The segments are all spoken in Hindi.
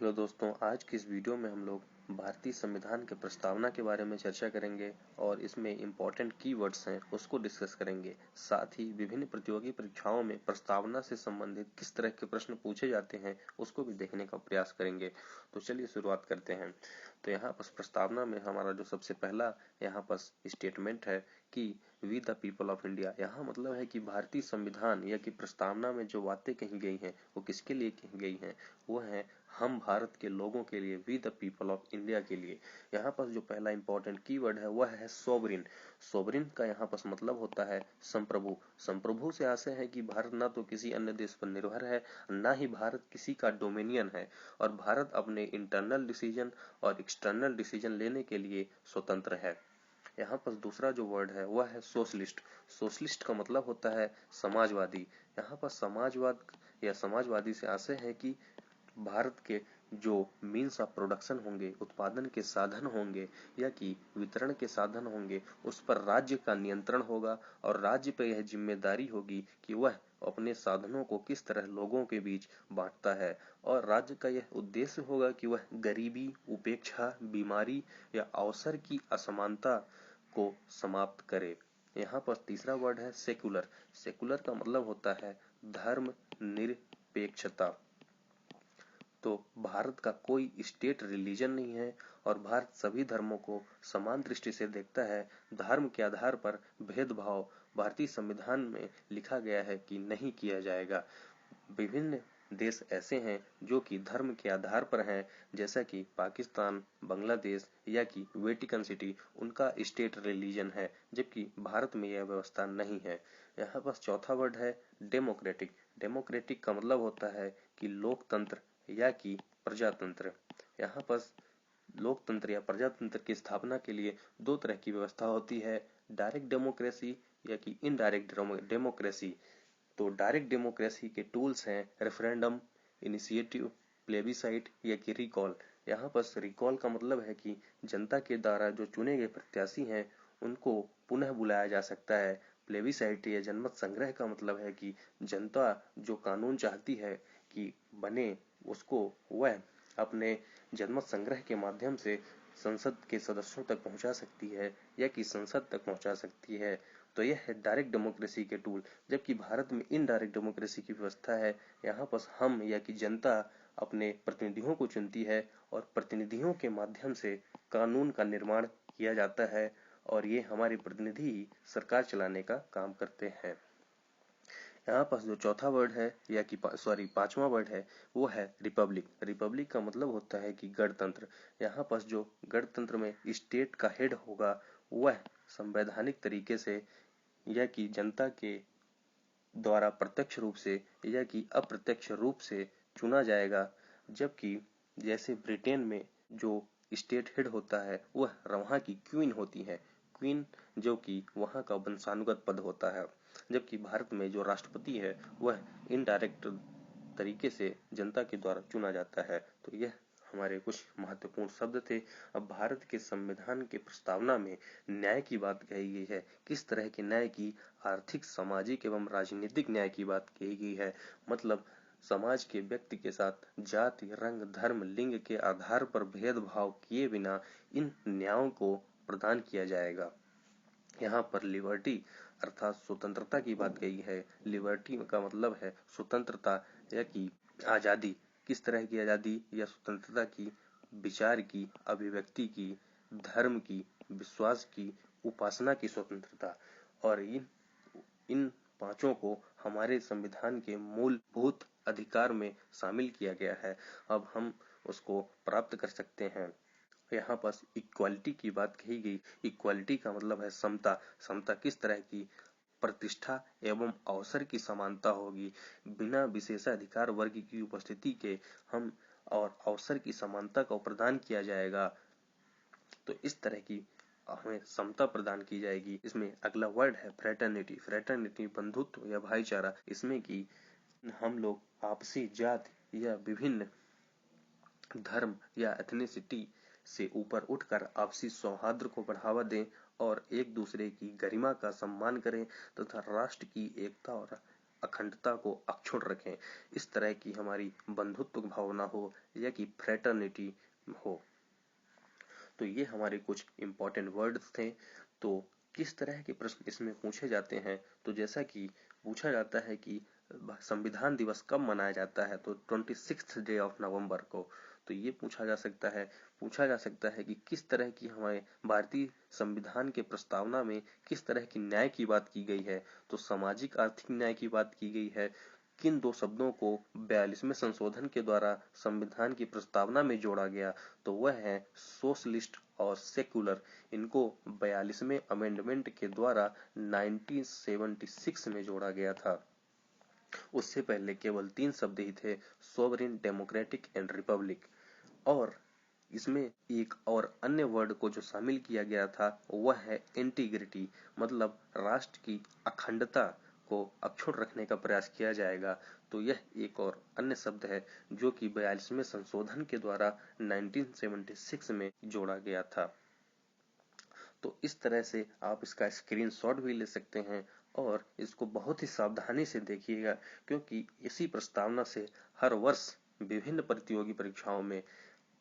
हेलो दोस्तों, आज की इस वीडियो में हम लोग भारतीय संविधान के प्रस्तावना के बारे में चर्चा करेंगे और इसमें इम्पोर्टेंट कीवर्ड्स हैं उसको डिस्कस करेंगे। साथ ही विभिन्न प्रतियोगी परीक्षाओं में प्रस्तावना से संबंधित किस तरह के प्रश्न पूछे जाते हैं उसको भी देखने का प्रयास करेंगे। तो चलिए शुरुआत करते हैं। तो यहाँ पर प्रस्तावना में हमारा जो सबसे पहला यहाँ पर स्टेटमेंट है कि we the people of India. यहाँ मतलब है कि भारतीय संविधान या कि प्रस्तावना में जो बातें कही गई हैं वो किसके लिए कही गई हैं, वो है हम भारत के लोगों के लिए, we the people of India के लिए। यहाँ पर जो पहला इंपॉर्टेंट कीवर्ड है वह है सोवरिन। सोवरिन का यहाँ पर मतलब होता है संप्रभु। संप्रभु से आशय है कि भारत ना तो किसी अन्य देश पर निर्भर है, ना ही भारत किसी का डोमिनियन है, और भारत अपने इंटरनल डिसीजन और एक्सटर्नल डिसीजन लेने के लिए स्वतंत्र है। यहाँ पर दूसरा जो वर्ड है वह है सोशलिस्ट। सोशलिस्ट का मतलब होता है समाजवादी। यहाँ पर समाजवाद या समाजवादी से आशय है कि भारत के जो मीन्स ऑफ प्रोडक्शन होंगे, उत्पादन के साधन होंगे या कि वितरण के साधन होंगे, उस पर राज्य का नियंत्रण होगा और राज्य पर यह जिम्मेदारी होगी कि वह अपने साधनों को किस तरह लोगों के बीच बांटता है, और राज्य का यह उद्देश्य होगा कि वह गरीबी, उपेक्षा, बीमारी या अवसर की असमानता को समाप्त करे। यहाँ पर तीसरा वर्ड है सेकुलर। सेकुलर का मतलब होता है धर्म निरपेक्षता। तो भारत का कोई स्टेट रिलीजन नहीं है और भारत सभी धर्मों को समान दृष्टि से देखता है। धर्म के आधार पर भेदभाव भारतीय संविधान में लिखा गया है कि नहीं किया जाएगा। विभिन्न देश ऐसे हैं जो कि धर्म के आधार पर हैं, जैसा कि पाकिस्तान, बांग्लादेश या कि वेटिकन सिटी, उनका स्टेट रिलीजन है, जबकि भारत में यह व्यवस्था नहीं है। यहाँ पर चौथा वर्ड है डेमोक्रेटिक। डेमोक्रेटिक का मतलब होता है कि लोकतंत्र या कि प्रजातंत्र। यहाँ पर लोकतंत्र या प्रजातंत्र की स्थापना के लिए दो तरह की व्यवस्था होती है, डायरेक्ट डेमोक्रेसी या कि इनडायरेक्ट डेमोक्रेसी। तो डायरेक्ट डेमोक्रेसी के टूल्स हैं रेफरेंडम, इनिशिएटिव, प्लेबिसाइट या कि रिकॉल। यहाँ पर रिकॉल का मतलब है कि जनता के द्वारा जो चुने गए प्रत्याशी हैं उनको पुनः बुलाया जा सकता है। प्लेबिसाइट या जनमत संग्रह का मतलब है कि जनता जो कानून चाहती है कि बने, उसको वह अपने जनमत संग्रह के माध्यम से संसद के सदस्यों तक पहुंचा सकती है या कि संसद तक पहुंचा सकती है। तो यह है डायरेक्ट डेमोक्रेसी के टूल। जबकि भारत में इनडायरेक्ट डेमोक्रेसी की व्यवस्था है। यहाँ पर हम या कि जनता अपने प्रतिनिधियों को चुनती है और प्रतिनिधियों के माध्यम से कानून का निर्माण किया जाता है, और ये हमारे प्रतिनिधि ही सरकार चलाने का काम करते हैं। यहाँ पर जो चौथा वर्ड है या कि पांचवा वर्ड है वो है रिपब्लिक। रिपब्लिक का मतलब होता है कि गणतंत्र। यहाँ पर जो गणतंत्र में स्टेट का हेड होगा वह संवैधानिक तरीके से या कि जनता के द्वारा प्रत्यक्ष रूप से या कि अप्रत्यक्ष रूप से चुना जाएगा। जबकि जैसे ब्रिटेन में जो स्टेट हेड होता है वह वहाँ की क्वीन होती है, क्वीन जो कि वहाँ का वंशानुगत पद होता है। जबकि भारत में जो राष्ट्रपति है वह इनडायरेक्ट तरीके से जनता के द्वारा चुना जाता है। तो यह हमारे कुछ महत्वपूर्ण शब्द थे। अब भारत के संविधान के प्रस्तावना में न्याय की बात कही गई है। किस तरह के न्याय की? आर्थिक, सामाजिक एवं राजनीतिक न्याय की बात कही गई है। मतलब समाज के व्यक्ति के साथ जाति, रंग, धर्म, लिंग के आधार पर भेदभाव किए बिना इन न्यायों को प्रदान किया जाएगा। यहाँ पर लिबर्टी अर्थात स्वतंत्रता की बात कही है। लिबर्टी का मतलब है स्वतंत्रता या कि आजादी। किस तरह की आजादी या स्वतंत्रता की? विचार की, अभिव्यक्ति की, धर्म की, विश्वास की, उपासना की स्वतंत्रता। और इन पांचों को हमारे संविधान के मूलभूत अधिकार में शामिल किया गया है। अब हम उसको प्राप्त कर सकते हैं। यहाँ पर इक्वालिटी की बात कही गई। इक्वालिटी का मतलब है समता। समता किस तरह की? प्रतिष्ठा एवं अवसर की समानता होगी। बिना विशेषाधिकार वर्ग की उपस्थिति के हम और अवसर की समानता को प्रदान किया जाएगा। तो इस तरह की हमें समता प्रदान की जाएगी। इसमें अगला वर्ड है फ्रेटर्निटी। फ्रेटर्निटी बंधुत्व या भाईचारा। इसमें कि हम लोग आपसी जाति या विभिन्न धर्म या एथनिसिटी से ऊपर उठकर आपसी सौहार्द को बढ़ावा दें और एक दूसरे की गरिमा का सम्मान करें तथा राष्ट्र की एकता और अखंडता को अक्षुण्ण रखें। इस तरह की हमारी बंधुत्व भावना हो या कि फ्रेटर्निटी हो। तो ये हमारे कुछ इंपॉर्टेंट वर्ड्स थे। तो किस तरह के प्रश्न इसमें पूछे जाते हैं, तो जैसा कि पूछा जाता है कि संविधान दिवस कब मनाया जाता है, तो 26th डे ऑफ नवंबर को। तो ये पूछा जा सकता है कि किस तरह की हमारे भारतीय संविधान के प्रस्तावना में किस तरह की न्याय की बात की गई है, तो सामाजिक आर्थिक न्याय की बात की गई है। किन दो शब्दों को 42वें संशोधन के द्वारा संविधान की प्रस्तावना में जोड़ा गया, तो वह है सोशलिस्ट और सेकुलर। इनको 42वें अमेंडमेंट के द्वारा 1976 में जोड़ा गया था। उससे पहले केवल 3 शब्द ही थे, सोवरेन, डेमोक्रेटिक एंड रिपब्लिक। और इसमें एक और अन्य वर्ड को जो शामिल किया गया था वह है इंटीग्रिटी, मतलब राष्ट्र की अखंडता को अक्षुण्ण रखने का प्रयास किया जाएगा। तो यह एक और अन्य शब्द है जो कि 42वें संशोधन के द्वारा 1976 में जोड़ा गया था। तो इस तरह से आप इसका स्क्रीनशॉट भी ले सकते हैं और इसको बहुत ही सावधानी से देखिएगा, क्योंकि इसी प्रस्तावना से हर वर्ष विभिन्न प्रतियोगी परीक्षाओं में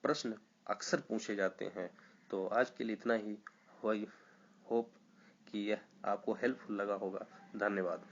प्रश्न अक्सर पूछे जाते हैं। तो आज के लिए इतना ही। होप कि यह आपको हेल्पफुल लगा होगा। धन्यवाद।